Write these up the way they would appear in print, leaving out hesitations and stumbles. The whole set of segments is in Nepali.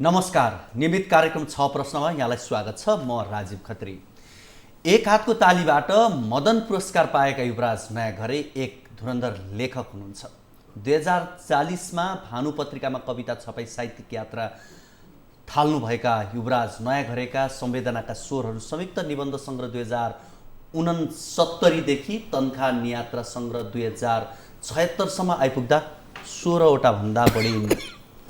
नमस्कार, नियमित कार्यक्रम 6 प्रश्नमा यहाँलाई स्वागत छ। म राजीव खत्री। एक हातको तालीबाट मदन पुरस्कार पाएका युवराज नयाँघरे एक धुरन्धर लेखक हुनुहुन्छ। 2040मा भानु पत्रिकामा कविता छपाई साहित्यिक यात्रा थाल्नुभएका युवराज नयाँघरेका संवेदनाका स्वरहरू संयुक्त निबन्ध सङ्ग्रह 2069 देखि तन्खा नियात्रा सङ्ग्रह 2076सम्म आइपुग्दा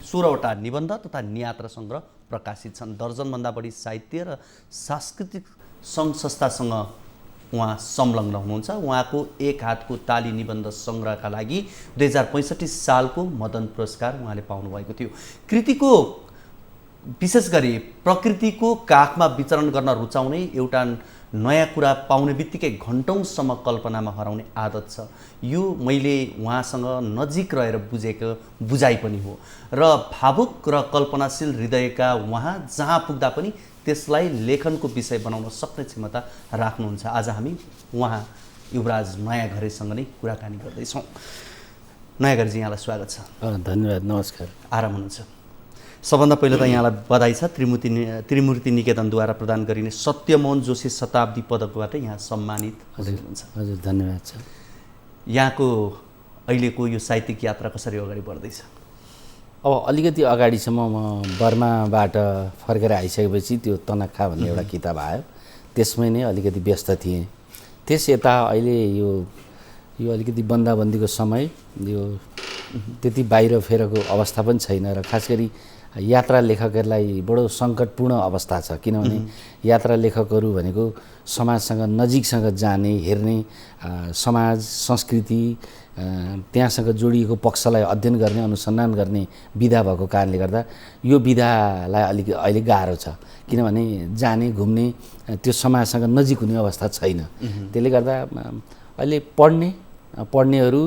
16वटा निबन्ध तथा नियात्रा सङ्ग्रह प्रकाशित छन्। दर्जनभन्दा बढी साहित्य र सांस्कृतिक सङ्घ संस्थासँग उहाँ संलग्न हुनुहुन्छ। उहाँको एक हातको ताली निबन्ध सङ्ग्रहका लागि 2065 सालको मदन पुरस्कार उहाँले पाउनुभएको थियो। कृतिको विशेष गरी प्रकृतिको काखमा विचरण गर्न रुचाउने, एउटा नयाँ कुरा पाउने बित्तिकै घन्टौँसम्म कल्पनामा हराउने आदत छ। यो मैले उहाँसँग नजिक रहेर बुझेको बुझाइ पनि हो र भावुक र कल्पनाशील हृदयका उहाँ जहाँ पुग्दा पनि त्यसलाई लेखनको विषय बनाउन सक्ने क्षमता राख्नुहुन्छ। आज हामी उहाँ युवराज नयाँघरेसँग नै कुराकानी गर्दैछौँ। नयाँघरेजी, यहाँलाई स्वागत छ। धन्यवाद, नमस्कार। आराम हुनुहुन्छ? सबभन्दा पहिला त यहाँलाई बधाई छ। त्रिमूर्ति निकेतनद्वारा प्रदान गरिने सत्यमोहन जोशी शताब्दी पदकबाट यहाँ सम्मानित हुनुहुन्छ। हजुर, धन्यवाद छ। यहाँको अहिलेको यो साहित्यिक यात्रा कसरी अगाडि बढ्दैछ? अब अलिकति अगाडिसम्म म बर्माबाट फर्केर आइसकेपछि त्यो तनखा भन्ने एउटा किताब आयो, त्यसमै नै अलिकति व्यस्त थिएँ। त्यस यता अहिले यो अलिकति बन्दाबन्दीको समय, यो त्यति बाहिर फेरको अवस्था पनि छैन र खास गरी यात्रा लेखकहरूलाई बडो सङ्कटपूर्ण अवस्था छ। किनभने यात्रा लेखकहरू भनेको समाजसँग नजिकसँग जाने, हेर्ने, समाज संस्कृति त्यहाँसँग जोडिएको पक्षलाई अध्ययन गर्ने, अनुसन्धान गर्ने विधा भएको कारणले गर्दा यो विधालाई अलिक अहिले गाह्रो छ। किनभने जाने, घुम्ने, त्यो समाजसँग नजिक हुने अवस्था छैन। त्यसले गर्दा अहिले पढ्नेहरू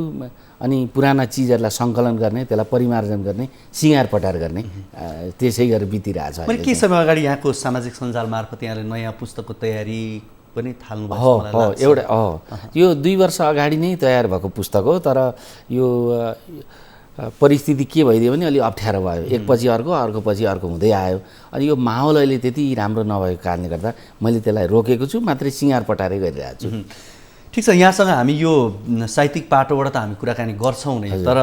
अनि पुराना चिजहरूलाई सङ्कलन गर्ने, त्यसलाई परिमार्जन गर्ने, सिँगार पटार गर्ने, त्यसै गरेर बितिरहेछ। मैले केही समय अगाडि यहाँको सामाजिक सञ्जाल मार्फत यहाँले नयाँ पुस्तकको तयारी पनि थाल्नु भएको हो। यो 2 वर्ष अगाडि नै तयार भएको पुस्तक हो, तर यो परिस्थिति के भइदियो भने अलि अप्ठ्यारो भयो। एकपछि अर्कोपछि अर्को हुँदै आयो। अनि यो माहौल अहिले त्यति राम्रो नभएको कारणले गर्दा मैले त्यसलाई रोकेको छु, मात्रै सिँगार पटारै गरिरहेको छु। ठिक छ, यहाँसँग हामी यो साहित्यिक पाटोबाट त हामी कुराकानी गर्छौँ नै, तर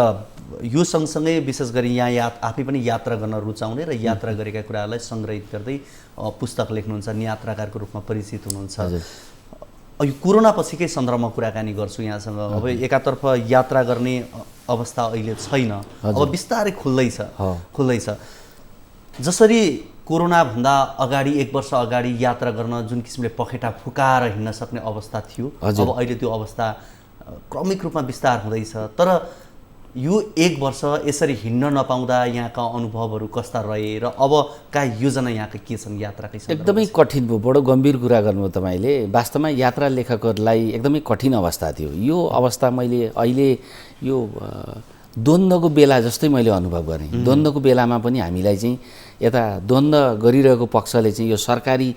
यो सँगसँगै विशेष गरी यहाँ आफै पनि यात्रा गर्न रुचाउने र यात्रा गरेका कुराहरूलाई सङ्ग्रहित गर्दै पुस्तक लेख्नुहुन्छ, नियात्राकारको रूपमा परिचित हुनुहुन्छ। यो कोरोना पछिकै सन्दर्भमा कुराकानी गर्छु यहाँसँग। अब एकातर्फ यात्रा गर्ने अवस्था अहिले छैन, अब बिस्तारै खुल्दैछ। जसरी कोरोनाभन्दा अगाडि 1 वर्ष अगाडि यात्रा गर्न जुन किसिमले पखेटा फुकाएर हिँड्न सक्ने अवस्था थियो, अब अहिले त्यो अवस्था क्रमिक रूपमा विस्तार हुँदैछ। तर यो 1 वर्ष यसरी हिँड्न नपाउँदा यहाँका अनुभवहरू कस्ता रहे र अबका योजना यहाँका के छन् यात्राकै? एकदमै कठिन भयो। बडो गम्भीर कुरा गर्नुभयो तपाईँले। वास्तवमा यात्रा लेखकहरूलाई एकदमै कठिन अवस्था थियो। यो अवस्था मैले अहिले यो द्वन्द्वको बेला जस्तै मैले अनुभव गरेँ। द्वन्द्वको बेलामा पनि हामीलाई चाहिँ यता द्वन्द्व गरिरहेको पक्षले चाहिँ यो सरकारी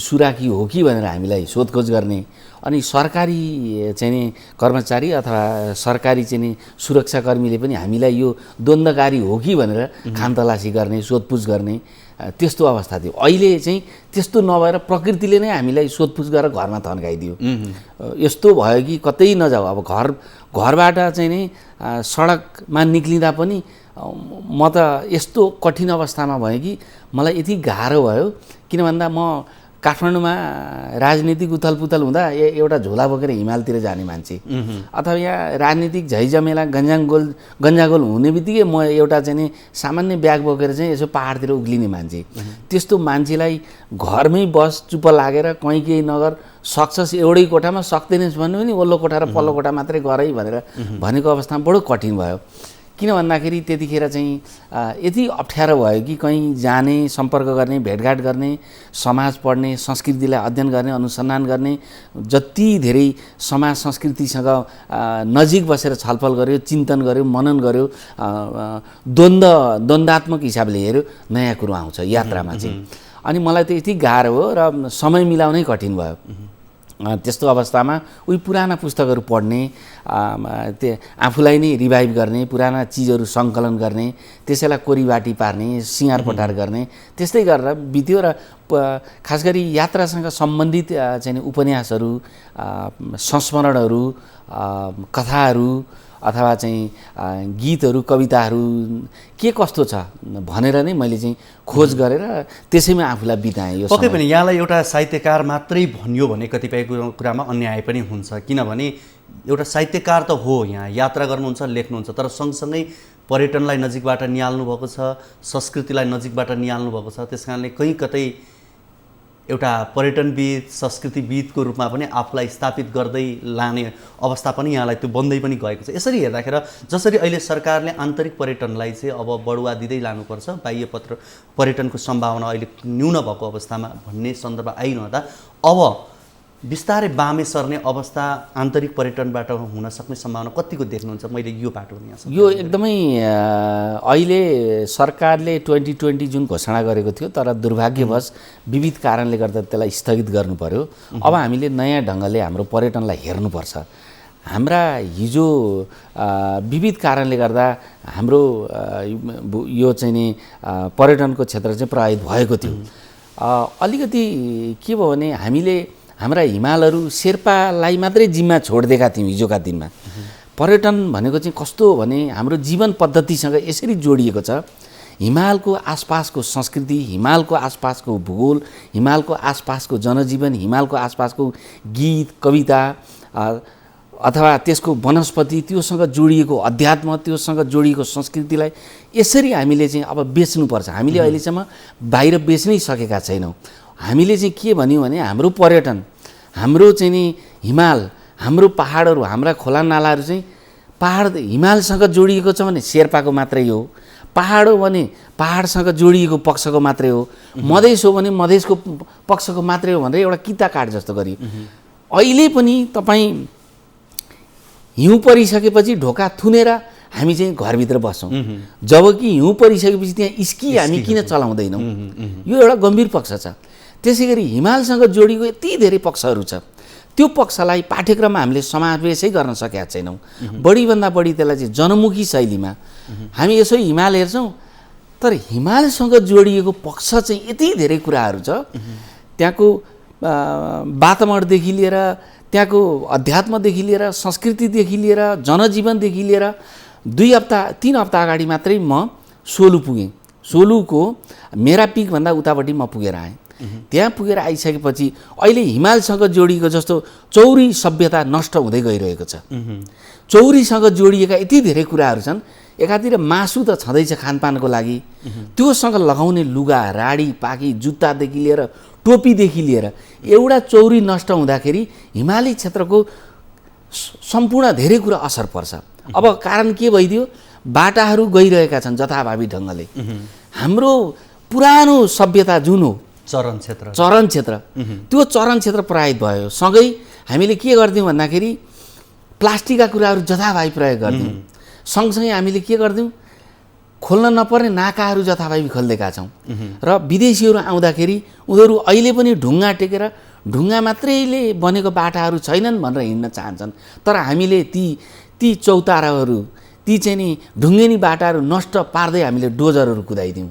सुराकी हो कि भनेर हामीलाई सोधखोज गर्ने, अनि सरकारी चाहिँ नि कर्मचारी अथवा सरकारी चाहिँ नि सुरक्षाकर्मीले पनि हामीलाई यो द्वन्द्वकारी हो कि भनेर खानतलासी गर्ने, सोधपुछ गर्ने, त्यस्तो अवस्था थियो। अहिले चाहिँ त्यस्तो नभएर प्रकृतिले नै हामीलाई सोधपुछ गरेर घरमा थन्काइदियो। यस्तो भयो कि कतै नजाऊ। अब घरबाट चाहिँ नि सडकमा निक्लिँदा पनि म त यस्तो कठिन अवस्थामा भएँ कि मलाई यति गाह्रो भयो। किन भन्दा म काठमाडौँमा राजनीतिक उथलपुथल हुँदा एउटा झोला बोकेर हिमालतिर जाने मान्छे, अथवा यहाँ राजनीतिक झैझमेला गन्जागोल हुने बित्तिकै म एउटा चाहिँ नि सामान्य ब्याग बोकेर चाहिँ यसो पाहाडतिर उक्लिने मान्छे। त्यस्तो मान्छेलाई घरमै बस, चुप्प लागेर कहीँ केही नगर, सक्छस् एउटै कोठामा, सक्दैनस् भन्नु पनि वल्लो कोठा र पल्लो कोठा मात्रै गरै भनेर भनेको अवस्थामा बडो कठिन भयो। किन भन्दाखेरि त्यतिखेर चाहिँ यति अप्ठ्यारो भयो कि कहीँ जाने, सम्पर्क गर्ने, भेटघाट गर्ने, समाज पढ्ने, संस्कृतिलाई अध्ययन गर्ने, अनुसन्धान गर्ने, जति धेरै समाज संस्कृतिसँग नजिक बसेर छलफल गर्यो, चिन्तन गर्यो, मनन गर्यो, द्वन्द्वात्मक हिसाबले हेऱ्यो, नयाँ कुरो आउँछ यात्रामा चाहिँ। अनि मलाई त यति गाह्रो हो र समय मिलाउनै कठिन भयो। त्यस्तो अवस्थामा उही पुराना पुस्तकहरू पढ्ने, त्यो आफूलाई नै रिभाइभ गर्ने, पुराना चिजहरू सङ्कलन गर्ने, त्यसैलाई कोरीबाटी पार्ने, सिँगार पटार गर्ने, त्यस्तै गरेर बित्यो। र खास गरी यात्रासँग सम्बन्धित चाहिँ उपन्यासहरू, संस्मरणहरू, कथाहरू अथवा चाहिँ गीतहरू, कविताहरू के कस्तो छ भनेर नै मैले चाहिँ खोज गरेर त्यसैमा आफूलाई बिताएँ। यो पक्कै पनि यहाँलाई एउटा साहित्यकार मात्रै भनियो भने कतिपय कुरामा अन्याय पनि हुन्छ, किनभने एउटा साहित्यकार त हो, यहाँ यात्रा गर्नुहुन्छ, लेख्नुहुन्छ, तर सँगसँगै पर्यटनलाई नजिकबाट निहाल्नु भएको छ, संस्कृतिलाई नजिकबाट निहाल्नु भएको छ। त्यस कारणले कहीँ कतै एउटा पर्यटनविद, संस्कृतिविदको रूपमा पनि आफूलाई स्थापित गर्दै लाने अवस्था पनि यहाँलाई त्यो बन्दै पनि गएको छ। यसरी हेर्दाखेरि जसरी अहिले सरकारले आन्तरिक पर्यटनलाई चाहिँ अब बढुवा दिँदै लानुपर्छ, बाह्य पर्यटनको सम्भावना अहिले न्यून भएको अवस्थामा भन्ने सन्दर्भ आइरहँदा अब बिस्तारै बामे सर्ने अवस्था आन्तरिक पर्यटनबाट हुन सक्ने सम्भावना कतिको देख्नुहुन्छ? मैले यो बाटो यहाँ यो एकदमै अहिले सरकारले 2020 जुन घोषणा गरेको थियो, तर दुर्भाग्यवश विविध कारणले गर्दा त्यसलाई स्थगित गर्नु पर्यो। अब हामीले नयाँ ढङ्गले हाम्रो पर्यटनलाई हेर्नुपर्छ। हाम्रा हिजो विविध कारणले गर्दा हाम्रो यो चाहिँ नि पर्यटनको क्षेत्र चाहिँ प्रभावित भएको थियो। अलिकति के भयो भने हामीले हाम्रा हिमालहरू शेर्पालाई मात्रै जिम्मा छोडिदिएका थियौँ हिजोका दिनमा। पर्यटन भनेको चाहिँ कस्तो भने हाम्रो जीवन पद्धतिसँग यसरी जोडिएको छ। हिमालको आसपासको संस्कृति, हिमालको आसपासको भूगोल, हिमालको आसपासको जनजीवन, हिमालको आसपासको गीत, कविता अथवा त्यसको वनस्पति, त्योसँग जोडिएको अध्यात्म, त्योसँग जोडिएको संस्कृतिलाई यसरी हामीले चाहिँ अब बेच्नुपर्छ। हामीले अहिलेसम्म बाहिर बेच्नै सकेका छैनौँ। हामीले चाहिँ के भन्यौँ भने हाम्रो पर्यटन, हाम्रो चाहिँ नि हिमाल, हाम्रो पहाडहरू, हाम्रा खोला नालाहरू चाहिँ पहाड हिमालसँग जोडिएको छ भने शेर्पाको मात्रै हो, पहाड हो भने पहाडसँग जोडिएको पक्षको मात्रै हो, मधेस हो भने मधेसको पक्षको मात्रै हो भनेर एउटा किता काट जस्तो गरियो। अहिले पनि तपाईँ हिउँ परिसकेपछि ढोका थुनेर हामी चाहिँ घरभित्र बस्छौँ, जबकि हिउँ परिसकेपछि त्यहाँ स्की हामी किन चलाउँदैनौँ? यो एउटा गम्भीर पक्ष छ। त्यसै गरी हिमालसँग जोडिएको यति धेरै पक्षहरू छ, त्यो पक्षलाई पाठ्यक्रममा हामीले समावेशै गर्न सकेका छैनौँ। बढीभन्दा बढी त्यसलाई चाहिँ जनमुखी शैलीमा हामी यसो हिमाल हेर्छौँ, तर हिमालसँग जोडिएको पक्ष चाहिँ यति धेरै कुराहरू छ। त्यहाँको वातावरणदेखि लिएर, त्यहाँको अध्यात्मदेखि लिएर, संस्कृतिदेखि लिएर, जनजीवनदेखि लिएर 2 हप्ता 3 हप्ता अगाडि मात्रै म सोलु पुगेँ। सोलुको मेरा पिकभन्दा उतापट्टि म पुगेर आएँ। त्यहाँ पुगेर आइसकेपछि अहिले हिमालसँग जोडिएको जस्तो चौरी सभ्यता नष्ट हुँदै गइरहेको छ। चौरीसँग जोडिएका यति धेरै कुराहरू छन्। एकातिर मासु त छँदैछ खानपानको लागि, त्योसँग लगाउने लुगा, राडी, पाकी, जुत्तादेखि लिएर टोपीदेखि लिएर एउटा चौरी नष्ट हुँदाखेरि हिमाली क्षेत्रको सम्पूर्ण धेरै कुरा असर पर्छ। अब कारण के भइदियो? बाटाहरू गइरहेका छन् जथाभावी ढङ्गले। हाम्रो पुरानो सभ्यता जुन हो चरण क्षेत्र, त्यो चरण क्षेत्र प्रभावित भयो। सँगै हामीले के गर्दियौँ भन्दाखेरि प्लास्टिकका कुराहरू जथाभावी प्रयोग गर्दियौँ। सँगसँगै हामीले के गर्दियौँ? खोल्न नपर्ने नाकाहरू जथाभावी खोलिदिएका छौँ। र विदेशीहरू आउँदाखेरि उनीहरू अहिले पनि ढुङ्गा टेकेर ढुङ्गा मात्रैले बनेको बाटाहरू छैनन् भनेर हिँड्न चाहन्छन्, तर हामीले ती चौताराहरू, ती चाहिँ नि ढुङ्गेनी बाटाहरू नष्ट पार्दै हामीले डोजरहरू कुदाइदियौँ।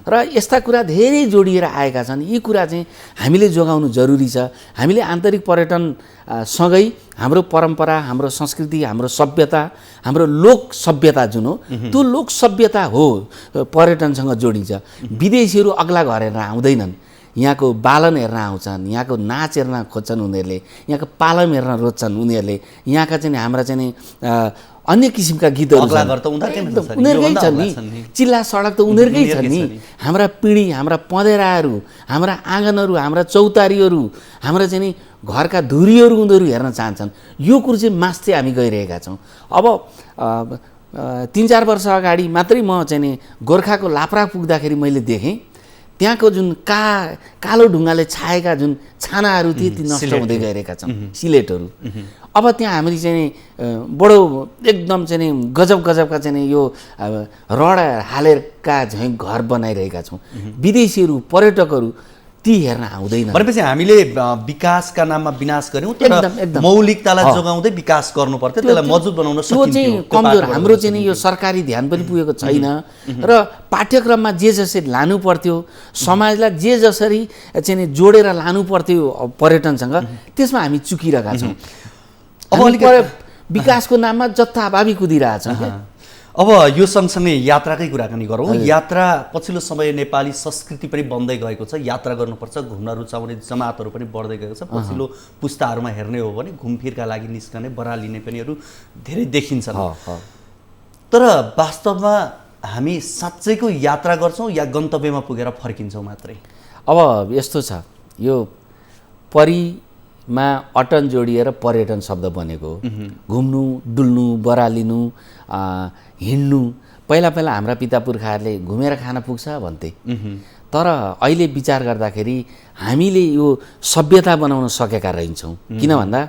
र यस्ता कुरा धेरै जोडिएर आएका छन्। यी कुरा चाहिँ हामीले जोगाउनु जरुरी छ। हामीले आन्तरिक पर्यटन सँगै हाम्रो परम्परा, हाम्रो संस्कृति, हाम्रो सभ्यता, हाम्रो लोक सभ्यता जुन हो, त्यो लोक सभ्यता हो पर्यटनसँग जोडिन्छ। विदेशीहरू अग्ला घर हेरेर आउँदैनन्, यहाँको बालन हेर्न आउँछन्, यहाँको नाच हेर्न खोज्छन् उनीहरूले, यहाँको पालम हेर्न रोज्छन् उनीहरूले। यहाँका चाहिँ हाम्रा चाहिँ अन्य किसिमका गीतहरू उनीहरूकै छन् नि, चिल्ला सडक त उनीहरूकै छन् नि। हाम्रा पिँढी, हाम्रा पँधेराहरू, हाम्रा आँगनहरू, हाम्रा चौतारीहरू, हाम्रा चाहिँ नि घरका धुरीहरू उनीहरू हेर्न चाहन्छन्। यो कुरो चाहिँ मास्दै हामी गइरहेका छौँ। अब 3-4 वर्ष अगाडि मात्रै म चाहिँ नि गोर्खाको लाप्रा पुग्दाखेरि मैले देखेँ त्यहाँको जुन कालो ढुङ्गाले छाएका जुन छानाहरू थिए ती नष्ट हुँदै गइरहेका छन्, सिलेटहरू। अब त्यहाँ हामीले चाहिँ बडो एकदम चाहिँ नि गजबका चाहिँ यो रड हालेरका झैँ घर बनाइरहेका छौँ। विदेशीहरू, पर्यटकहरू ती हेर्न आउँदैन। भनेपछि हामीले विकासका नाममा विनाश गर्यौँ, तर मौलिकतालाई जोगाउँदै विकास गर्नु पर्थ्यो, त्यसलाई मजबुत बनाउन त्यो चाहिँ कमजोर। हाम्रो चाहिँ नि यो सरकारी ध्यान पनि पुगेको छैन र पाठ्यक्रममा जे जसरी लानु पर्थ्यो, समाजलाई जे जसरी चाहिँ नि जोडेर लानु पर्थ्यो पर्यटनसँग, त्यसमा हामी चुकिरहेका छौँ। अब विकासको नाममा जथाभावी कुदिरहेछौँ। अब यो सँगसँगै यात्राकै कुराकानी गरौँ। यात्रा पछिल्लो समय नेपाली संस्कृति पनि बन्दै गएको छ। यात्रा गर्नुपर्छ, घुम्न रुचाउने जमातहरू पनि बढ्दै गएको छ। पछिल्लो पुस्ताहरूमा हेर्ने हो भने घुमफिरका लागि निस्कने, बरा लिने पनिहरू धेरै देखिन्छन्। तर वास्तवमा हामी साँच्चैको यात्रा गर्छौँ या गन्तव्यमा पुगेर फर्किन्छौँ मात्रै? अब यस्तो छ, यो मा अटन जोडिएर पर्यटन शब्द बनेको। घुम्नु, डुल्नु, बरा लिनु, हिँड्नु। पहिला हाम्रा पिता पुर्खाहरूले घुमेर खान पुग्छ भन्थे, तर अहिले विचार गर्दाखेरि हामीले यो सभ्यता बनाउन सकेका रहन्छौँ। किन भन्दा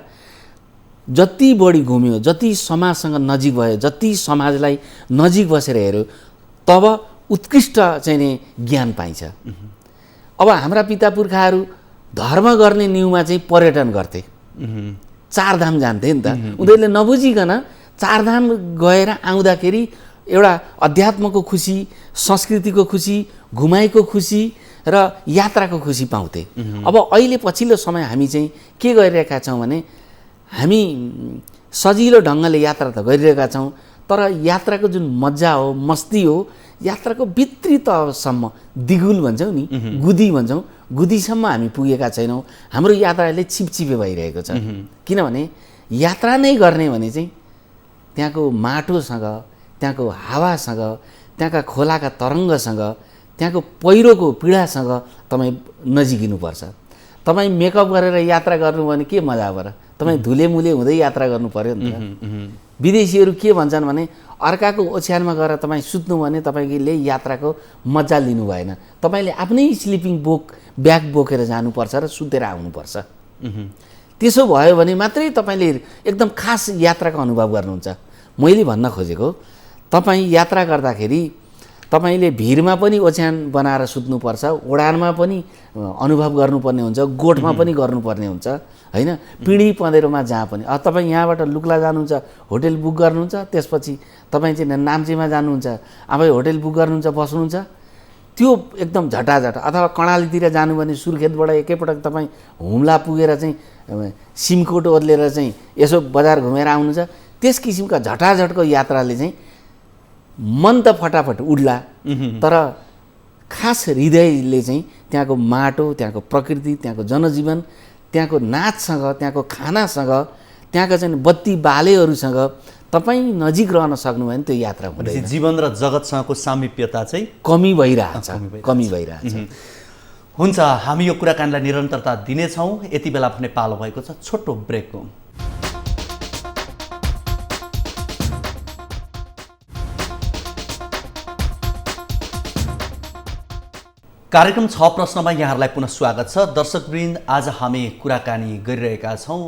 जति बढी घुम्यो, जति समाजसँग नजिक भयो, जति समाजलाई नजिक बसेर हेऱ्यो, तब उत्कृष्ट चाहिँ नि ज्ञान पाइन्छ। अब हाम्रा पिता पुर्खाहरू धर्म गर्ने न्युमा चाहिँ पर्यटन गर्थे, चारधाम जान्थे नि त। उनीहरूले नबुझिकन चारधाम गएर आउँदाखेरि एउटा अध्यात्मको खुसी, संस्कृतिको खुसी, घुमाइको खुसी र यात्राको खुसी पाउँथे। अब अहिले पछिल्लो समय हामी चाहिँ के गरिरहेका छौँ भने हामी सजिलो ढङ्गले यात्रा त गरिरहेका छौँ, तर यात्राको जुन मजा हो, मस्ती हो, यात्राको भित्री तहसम्म, दिगुल भन्छौँ नि, गुदी भन्छौँ, गुदीसम्म हामी पुगेका छैनौँ। हाम्रो यात्राले छिपछिपे भइरहेको छ। किनभने यात्रा नै गर्ने भने चाहिँ त्यहाँको माटोसँग, त्यहाँको हावासँग, त्यहाँका खोलाका तरङ्गसँग, त्यहाँको पहिरोको पीडासँग तपाईँ नजिकिनुपर्छ। तपाईँ मेकअप गरेर यात्रा गर्नु भने के मजा बर? तपाईँ धुलेमुले हुँदै यात्रा गर्नु पर्यो नि त। विदेशीहरू के भन्छन् भने अर्काको ओछ्यानमा गएर तपाईँ सुत्नु भने तपाईँले यात्राको मजा लिनु भएन। तपाईँले आफ्नै स्लिपिङ ब्याग बोकेर जानुपर्छ र सुतेर आउनुपर्छ। त्यसो भयो भने मात्रै तपाईँले एकदम खास यात्राको अनुभव गर्नुहुन्छ। मैले भन्न खोजेको, तपाईँ यात्रा गर्दाखेरि तपाईले भिरमा पनि ओछ्यान बनाएर सुत्नुपर्छ, ओडानमा पनि अनुभव गर्नुपर्ने हुन्छ, गोठमा पनि गर्नुपर्ने हुन्छ हैन। पिँढी पँधेरोमा जहाँ पनि अब तपाईँ यहाँबाट लुक्ला जानुहुन्छ, होटल बुक गर्नुहुन्छ, त्यसपछि तपाईँ चाहिँ नाम्चीमा जानुहुन्छ, अब होटल बुक गर्नुहुन्छ, बस्नुहुन्छ, त्यो एकदम झटाझट। अथवा कर्णालीतिर जानु भने सुर्खेतबाट एकैपटक तपाईँ हुम्ला पुगेर चाहिँ सिमकोट ओर्लेर चाहिँ यसो बजार घुमेर आउनुहुन्छ। त्यस किसिमका झटाझटको यात्राले चाहिँ मन त फटाफट उड्ला, तर खास हृदयले चाहिँ त्यहाँको माटो, त्यहाँको प्रकृति, त्यहाँको जनजीवन, त्यहाँको नाचसँग, त्यहाँको खानासँग, त्यहाँका चाहिँ बत्ती बालेहरूसँग तपाईँ नजिक रहन सक्नुभयो भने त्यो यात्रा हुँदैन। जीवन र जगतसँगको सामिप्यता चाहिँ कमी भइरहेछ। हुन्छ, हामी यो कुराकानीलाई निरन्तरता दिनेछौँ। यति बेला भने पालो भएको छ छोटो ब्रेकको। कार्यक्रम 6 प्रश्नमा यहाँहरूलाई पुनः स्वागत छ। दर्शकवृन्द, आज हामी कुराकानी गरिरहेका छौँ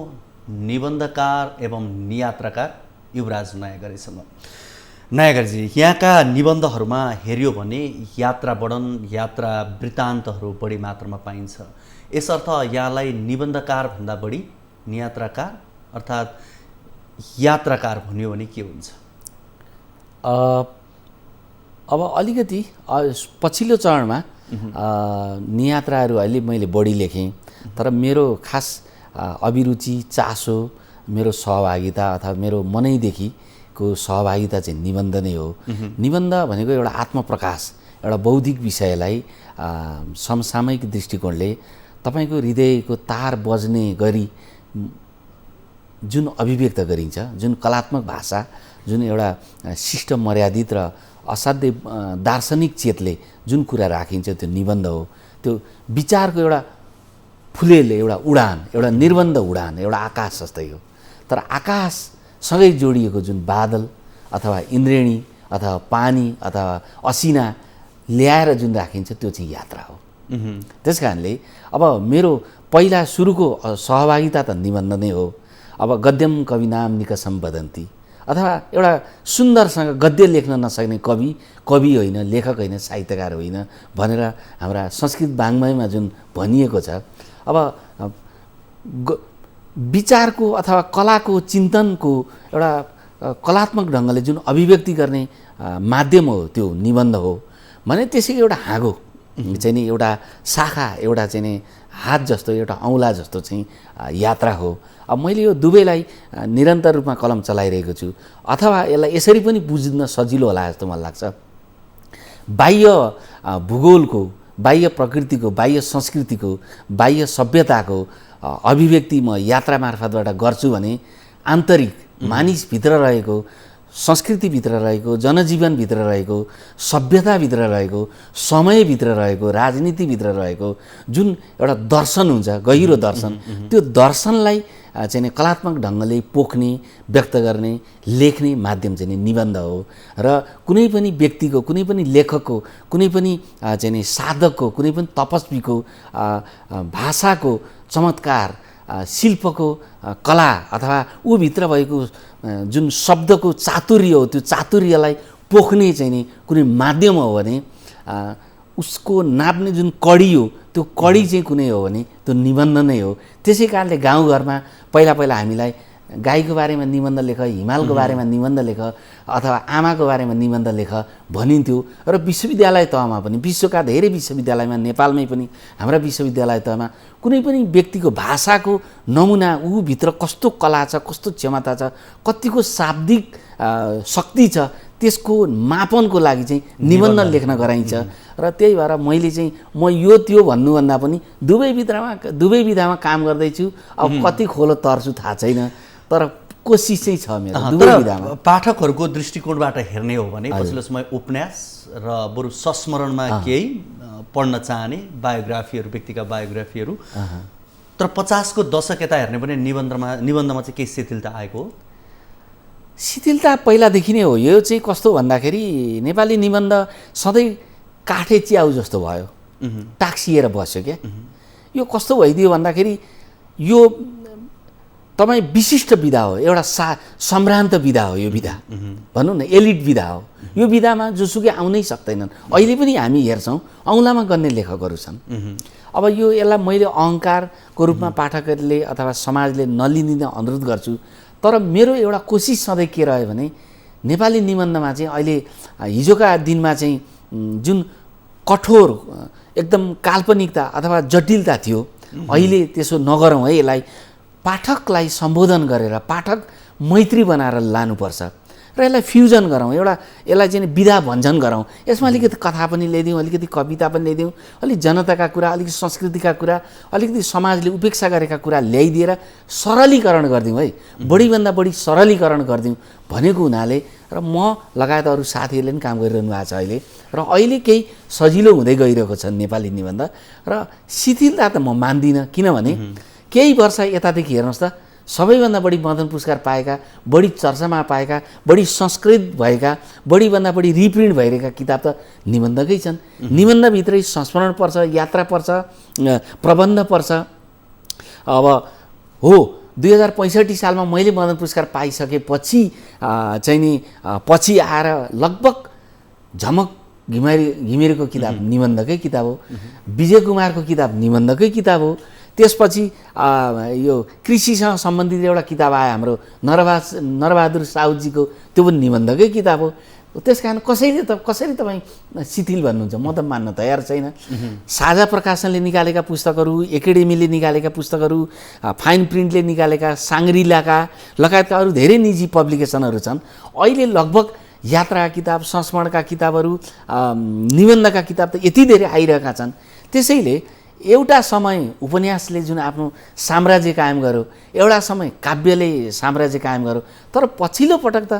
निबन्धकार एवं नियात्राकार युवराज नयागरेसँग। नयागरजी, यहाँका निबन्धहरूमा हेऱ्यो भने यात्रा वर्णन, यात्रा वृत्तान्तहरू बढी मात्रामा पाइन्छ। यसर्थ यहाँलाई निबन्धकार भन्दा बढी नियात्राकार अर्थात् यात्राकार भन्यो भने के हुन्छ? अब अलिकति पछिल्लो चरणमा नियात्राहरू अहिले मैले बढी लेखेँ, तर मेरो खास अभिरुचि, चासो, मेरो सहभागिता अथवा मेरो मनैदेखिको सहभागिता चाहिँ निबन्ध नै हो। निबन्ध भनेको एउटा आत्मप्रकाश, एउटा बौद्धिक विषयलाई समसामयिक दृष्टिकोणले तपाईँको हृदयको तार बज्ने गरी जुन अभिव्यक्त गरिन्छ, जुन कलात्मक भाषा, जुन एउटा शिष्ट मर्यादित र असाध्य दार्शनिक चेतले जुन कुरा राखिन्छ त्यो निबन्ध हो। त्यो विचारको एउटा फुलेल एउटा उडान, एउटा निर्बन्ध उडान, एउटा आकाश जस्तै हो। तर आकाशसँगै जोडिएको जुन बादल अथवा इन्द्रेणी अथवा पानी अथवा असिना ल्याएर जुन राखिन्छ त्यो चाहिँ यात्रा हो। त्यस कारणले अब मेरो पहिला सुरुको सहभागिता त निबन्ध नै हो। अब गद्यम कविनाम निकषम वदन्ती अथवा एउटा सुन्दरसँग गद्य लेख्न नसक्ने कवि होइन, लेखक होइन, साहित्यकार होइन भनेर हाम्रा संस्कृत वाङ्मयमा जुन भनिएको छ। अब विचारको अथवा कलाको चिन्तनको एउटा कलात्मक ढङ्गले जुन अभिव्यक्ति गर्ने माध्यम हो त्यो निबन्ध हो भने त्यसैको एउटा हाँगो चाहिँ नि एउटा शाखा, एउटा चाहिँ नि हात जस्तो, एउटा औँला जस्तो चाहिँ यात्रा हो। अब मैले यो दुवैलाई निरन्तर रूपमा कलम चलाइरहेको छु। अथवा यसलाई यसरी पनि बुझ्न सजिलो होला जस्तो मलाई लाग्छ, बाह्य भूगोलको, बाह्य प्रकृतिको, बाह्य संस्कृतिको, बाह्य सभ्यताको अभिव्यक्ति म यात्रा मार्फतबाट गर्छु भने आन्तरिक मानिसभित्र रहेको, संस्कृतिभित्र रहेको, जनजीवनभित्र रहेको, सभ्यताभित्र रहेको, समयभित्र रहेको, राजनीतिभित्र रहेको जुन एउटा दर्शन हुन्छ, गहिरो दर्शन, त्यो दर्शनलाई चाहिँ कलात्मक ढङ्गले पोख्ने, व्यक्त गर्ने, लेख्ने माध्यम चाहिँ निबन्ध हो। र कुनै पनि व्यक्तिको, कुनै पनि लेखकको, कुनै पनि चाहिँ साधकको, कुनै पनि तपस्वीको भाषाको चमत्कार, शिल्पको कला अथवा ऊभित्र भएको जुन शब्दको चातुर्य हो, त्यो चातुर्यलाई पोख्ने चाहिँ नि कुनै माध्यम हो भने उसको नाप्ने जुन कडी हो, त्यो कडी चाहिँ कुनै हो भने त्यो निबन्ध नै हो। त्यसै कारणले गाउँघरमा पहिला हामीलाई गाईको बारेमा निबन्ध लेख, हिमालको बारेमा निबन्ध लेख अथवा आमाको बारेमा निबन्ध लेख भनिन्थ्यो। र विश्वविद्यालय तहमा पनि, विश्वका धेरै विश्वविद्यालयमा, नेपालमै पनि हाम्रा विश्वविद्यालय तहमा कुनै पनि व्यक्तिको भाषाको नमुना, ऊभित्र कस्तो कला छ, कस्तो क्षमता छ, कतिको शाब्दिक शक्ति छ, त्यसको मापनको लागि चाहिँ निबन्ध लेख्न गराइन्छ। र त्यही भएर मैले चाहिँ म यो त्यो भन्नुभन्दा पनि दुवै विधामा काम गर्दैछु। अब कति खोलो तर्छु थाहा छैन, तर कोसिस चाहिँ छ मेरो दुवै विधामा। पाठकहरूको दृष्टिकोणबाट हेर्ने हो भने पछिल्लो समय उपन्यास र बरु संस्मरणमा केही पढ्न चाहने बायोग्राफीहरू, व्यक्तिका बायोग्राफीहरू, तर 50 को दशक यता हेर्ने भने निबन्धमा चाहिँ केही शिथिलता आएको हो। शिथिलता पहिलादेखि नै हो। यो चाहिँ कस्तो भन्दाखेरि नेपाली निबन्ध सधैँ काठे च्याउ जस्तो भयो, टाक्सिएर बस्यो क्या। यो कस्तो भइदियो भन्दाखेरि यो तपाईँ विशिष्ट विधा हो, एउटा सम्भ्रान्त विधा हो। यो विधा भनौँ न एलिट विधा हो। यो विधामा जोसुकै आउनै सक्दैनन्। अहिले पनि हामी हेर्छौँ औँलामा गर्ने लेखकहरू छन्। अब यसलाई मैले अहङ्कारको रूपमा पाठकहरूले अथवा समाजले नलिदिन अनुरोध गर्छु। तर मेरो एउटा कोसिस सधैँ के रह्यो भने नेपाली निबन्धमा चाहिँ अहिले हिजोका दिनमा चाहिँ जुन कठोर एकदम काल्पनिकता अथवा जटिलता थियो, अहिले त्यसो नगरौँ है। यसलाई पाठकलाई सम्बोधन गरेर पाठक मैत्री बनाएर लानुपर्छ र यसलाई फ्युजन गरौँ, यसलाई चाहिँ विधा भञ्जन गरौँ। यसमा अलिकति कथा पनि ल्याइदिउँ, अलिकति कविता पनि ल्याइदिउँ, अलिक जनताका कुरा, अलिकति संस्कृतिका कुरा, अलिकति समाजले उपेक्षा गरेका कुरा ल्याइदिएर सरलीकरण गरिदिउँ है। बढीभन्दा बढी सरलीकरण गरिदिउँ भनेको हुनाले र म लगायत अरू साथीहरूले पनि काम गरिरहनु भएको छ अहिले। र अहिले केही सजिलो हुँदै गइरहेको छ नेपाली निबन्ध। र शिथिलता त म मान्दिनँ, किनभने केही वर्ष यतादेखि हेर्नुहोस् त, सबैभन्दा बढी मदन पुरस्कार पाएका, बढी चर्चामा पाएका, बढी संस्कृत भएका, बढीभन्दा बढी रिप्रिन्ट भइरहेका किताब त निबन्धकै छन्। निबन्धभित्रै संस्मरण पर्छ, यात्रा पर्छ, प्रबन्ध पर्छ। अब हो 2065 सालमा मैले मदन पुरस्कार पाइसकेपछि चाहिँ नि पछि आएर लगभग झमक घिमिरेको किताब निबन्धकै किताब हो, विजय कुमारको किताब निबन्धकै किताब हो। त्यसपछि यो कृषिसँग सम्बन्धित एउटा किताब आयो हाम्रो नरबहादुर साउदजीको, त्यो पनि निबन्धकै किताब हो। त्यस कारण कसरी तपाईँ शिथिल भन्नुहुन्छ, म त मान्न तयार छैन। साझा प्रकाशनले निकालेका पुस्तकहरू, एकाडेमीले निकालेका पुस्तकहरू, फाइन प्रिन्टले निकालेका, साङ्ग्रिलाका लगायतका अरू धेरै निजी पब्लिकेसनहरू छन्। अहिले लगभग यात्राका किताब, संस्मरणका किताबहरू, निबन्धका किताब त यति धेरै आइरहेका छन्। त्यसैले एउटा समय उपन्यासले जुन आफ्नो साम्राज्य कायम गर्यो, एउटा समय काव्यले साम्राज्य कायम गर्यो, तर पछिल्लो पटक त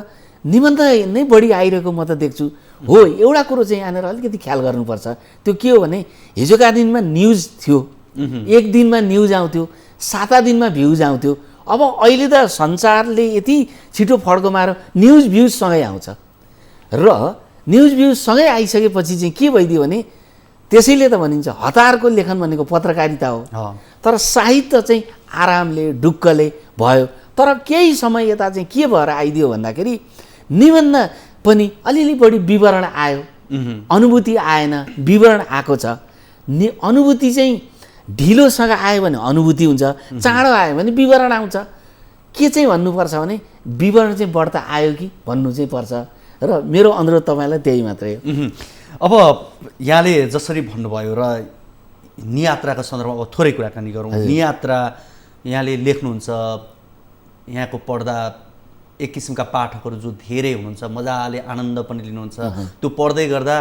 निबन्ध नै बढी आइरहेको म त देख्छु। हो, एउटा कुरो चाहिँ यहाँनिर अलिकति ख्याल गर्नुपर्छ। त्यो के हो भने हिजोका दिनमा न्युज थियो, एक दिनमा न्युज आउँथ्यो, 7 दिनमा भ्युज आउँथ्यो। अब अहिले त संसारले यति छिटो फड्को मार्यो, न्युज भ्युजसँगै आउँछ। र न्युज भ्युजसँगै आइसकेपछि चाहिँ के भइदियो भने त्यसैले त भनिन्छ हतारको लेखन भनेको पत्रकारिता हो। तर साहित्य चाहिँ आरामले ढुक्कले भयो, तर केही समय यता चाहिँ के भएर आइदियो भन्दाखेरि निबन्ध पनि अलिअलि बढी विवरण आयो, अनुभूति आएन, विवरण आएको छ। अनुभूति चाहिँ ढिलोसँग आयो भने अनुभूति हुन्छ, चाँडो आयो भने विवरण आउँछ। के चाहिँ भन्नुपर्छ भने विवरण चाहिँ बढ्ता आयो कि भन्नु चाहिँ पर्छ र मेरो अनुरोध तपाईँलाई त्यही मात्रै हो। अब यहाँले जसरी भन्नुभयो र नियात्राको सन्दर्भमा अब थोरै कुराकानी गरौँ। नियात्रा यहाँले लेख्नुहुन्छ, यहाँको पढ्दा एक किसिमका पाठकहरू जो धेरै हुनुहुन्छ, मजाले आनन्द पनि लिनुहुन्छ। त्यो पढ्दै गर्दा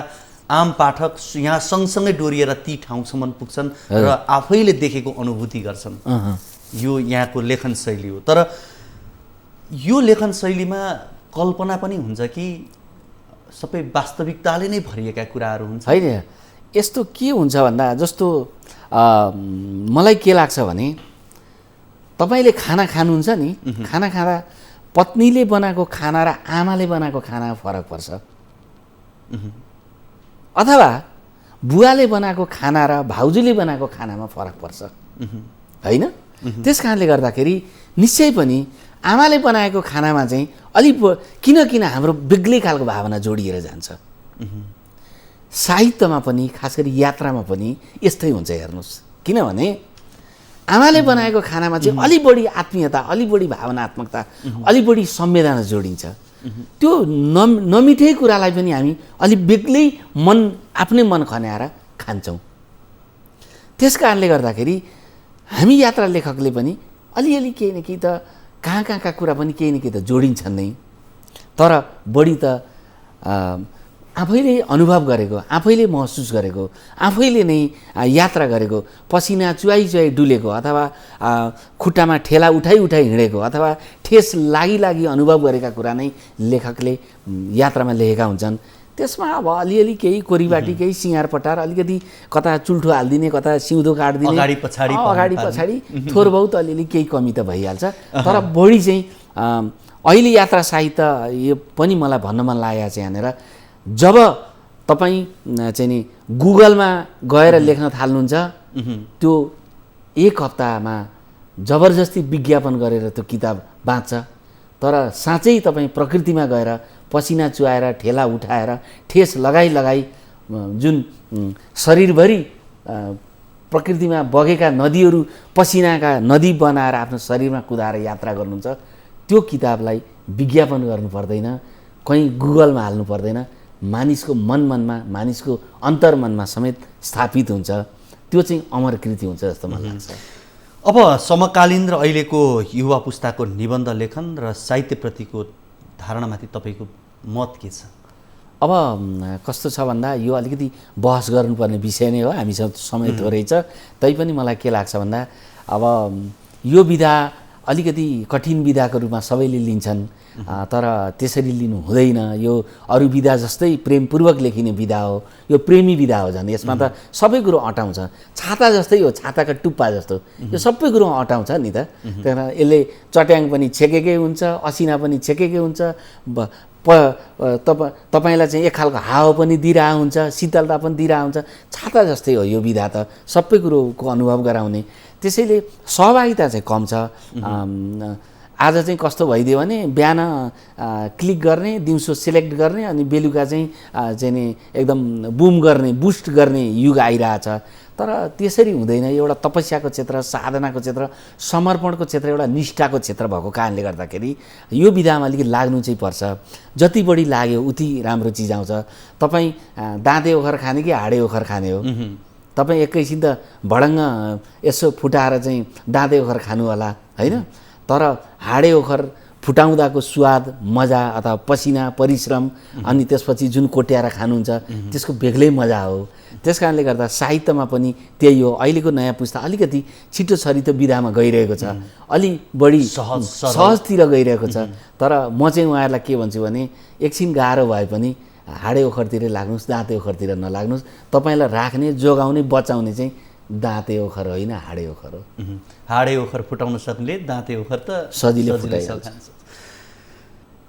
आम पाठक यहाँ सँगसँगै डोरिएर ती ठाउँसम्म पुग्छन् र आफैले देखेको अनुभूति गर्छन्। यो यहाँको लेखन शैली हो। तर यो लेखन शैलीमा कल्पना पनि हुन्छ कि सबै वास्तविकताले नै भरिएका कुराहरू हुन्छ? होइन, यस्तो के हुन्छ भन्दा जस्तो मलाई के लाग्छ भने तपाईँले खाना खानुहुन्छ नि, खाना खाँदा पत्नीले बनाएको खाना र आमाले बनाएको खाना फरक पर्छ, अथवा बुवाले बनाएको खाना र भाउजूले बनाएको खानामा फरक पर्छ, होइन? त्यस कारणले गर्दाखेरि निश्चय पनि आमाले बनाएको खानामा चाहिँ अलिक किन हाम्रो बेग्लै खालको भावना जोडिएर जान्छ। साहित्यमा पनि खास गरी यात्रामा पनि यस्तै हुन्छ। हेर्नुहोस्, किनभने आमाले बनाएको खानामा चाहिँ अलि बढी आत्मीयता, अलि बढी भावनात्मकता, अलि बढी संवेदना जोडिन्छ। त्यो नमिठै कुरालाई पनि हामी अलि बेग्लै आफ्नै मन खन्याएर खान्छौँ। त्यस कारणले गर्दाखेरि हामी यात्रा लेखकले पनि अलिअलि केही न केही त कहाँका कुरा पनि केही न केही त जोडिन्छन् नै। तर बढी त आफैले अनुभव गरेको, आफैले महसुस गरेको, आफैले नै यात्रा गरेको, पसिना चुहाई डुलेको, अथवा खुट्टामा ठेला उठाई हिँडेको, अथवा ठेस लागि अनुभव गरेका कुरा नै लेखकले यात्रामा लेखेका हुन्छन्। त्यसमा अब अलिअलि केही कोरीबाटी, केही सिँगार पटार, अलिकति कता चुल्ठो हालिदिने, कता सिउँदो काटिदिने, अगाडि पछाडि थोर बहुत अलिअलि केही कमी त भइहाल्छ। तर बढी चाहिँ अहिले यात्रा साहित्य यो पनि मलाई भन्न मन लागेको छ यहाँनिर, जब तपाईँ चाहिँ नि गुगलमा गएर लेख्न थाल्नुहुन्छ, त्यो एक हप्तामा जबरजस्ती विज्ञापन गरेर त्यो किताब बाँच्छ। तर साँच्चै तपाईँ प्रकृतिमा गएर पसिना चुहाएर, ठेला उठाएर, ठेस लगाई जुन शरीरभरि प्रकृतिमा बगेका नदीहरू पसिनाका नदी बनाएर आफ्नो शरीरमा कुदाएर यात्रा गर्नुहुन्छ, त्यो किताबलाई विज्ञापन गर्नु पर्दैन, कहीँ गुगलमा हाल्नु पर्दैन, मानिसको मनमा, मानिसको अन्तर्मनमा समेत स्थापित हुन्छ। त्यो चाहिँ अमर कृति हुन्छ जस्तो मलाई लाग्छ। अब समकालीन र अहिलेको युवा पुस्ताको निबन्ध लेखन र साहित्यप्रतिको धारणामाथि तपाईँको मत के छ? अब कस्तो छ भन्दा यो अलिकति बहस गर्नुपर्ने विषय नै हो, हामीसँग समय थोरै छ। तैपनि मलाई के लाग्छ भन्दा अब यो विधा अलिकति कठिन विधाको रूपमा सबैले लिन्छन्, तर त्यसरी लिनु हुँदैन। यो अरू विधा जस्तै प्रेमपूर्वक लेखिने विधा हो, यो प्रेमी विधा हो। झन् यसमा त सबै कुरो अटाउँछ, छाता जस्तै हो, छाताका टुप्पा जस्तो यो सबै कुरो अटाउँछ नि त। त्यही भएर यसले चट्याङ पनि छेकेकै हुन्छ, असिना पनि छेकेकै हुन्छ, तपाईँलाई चाहिँ एक खालको हावा पनि दिइरहेको हुन्छ, शीतलता पनि दिइरहेको हुन्छ। छाता जस्तै हो यो विधा त, सबै कुरोको अनुभव गराउने। त्यसैले सहभागिता चाहिँ कम छ। आज चाहिँ कस्तो भइदियो भने बिहान क्लिक गर्ने, दिउँसो सिलेक्ट गर्ने, अनि बेलुका चाहिँ नि एकदम बुम गर्ने, बुस्ट गर्ने युग आइरहेछ। तर त्यसरी हुँदैन। एउटा तपस्याको क्षेत्र, साधनाको क्षेत्र, समर्पणको क्षेत्र, एउटा निष्ठाको क्षेत्र भएको कारणले गर्दाखेरि यो विधामा अलिकति लाग्नु चाहिँ पर्छ। जति बढी लाग्यो उति राम्रो चिज आउँछ। तपाईँ दाँते ओखर खाने कि हाडे ओखर खाने हो? तपाईँ एकैछिन त भडङ्ग यसो फुटाएर चाहिँ दाँते ओखर खानु होला, होइन? तर हाडे ओखर फुटाउँदाको स्वाद, मजा, अथवा पसिना, परिश्रम, अनि त्यसपछि जुन कोट्याएर खानुहुन्छ त्यसको बेग्लै मजा हो। त्यस कारणले गर्दा साहित्यमा पनि त्यही हो। अहिलेको नयाँ पुस्ता अलिकति छिटो छरितो विधामा गइरहेको छ, अलि बढी सहजतिर गइरहेको छ। तर म चाहिँ उहाँहरूलाई के भन्छु भने एकछिन गाह्रो भए पनि हाडे ओखरतिर लाग्नुहोस्, दाँते ओखरतिर नलाग्नुहोस्। तपाईँलाई राख्ने, जोगाउने, बचाउने चाहिँ दाँते ओखर होइन, हाडे ओखर हो। हाडे ओखर फुटाउन सक्ने, दाँते ओखर त सजिलै फुटाइहाल्छ।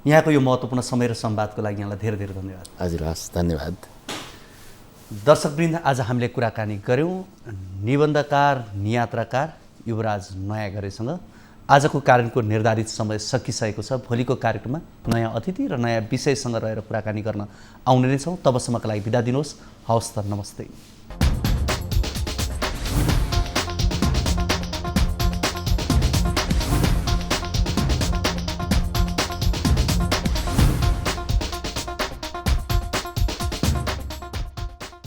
यहाँको यो महत्त्वपूर्ण समय र संवादको लागि यहाँलाई धेरै धेरै धन्यवाद। हजुर, हस्, धन्यवाद। दर्शकवृन्द, आज हामीले कुराकानी गऱ्यौँ निबन्धकार, नियात्राकार युवराज नयाँ गरेसँग। आजको कार्यक्रमको निर्धारित समय सकिसकेको छ। भोलिको कार्यक्रममा नयाँ अतिथि र नयाँ विषयसँग रहेर कुराकानी गर्न आउने नै छौँ। तबसम्मका लागि बिदा दिनुहोस्। हवस् त, नमस्ते।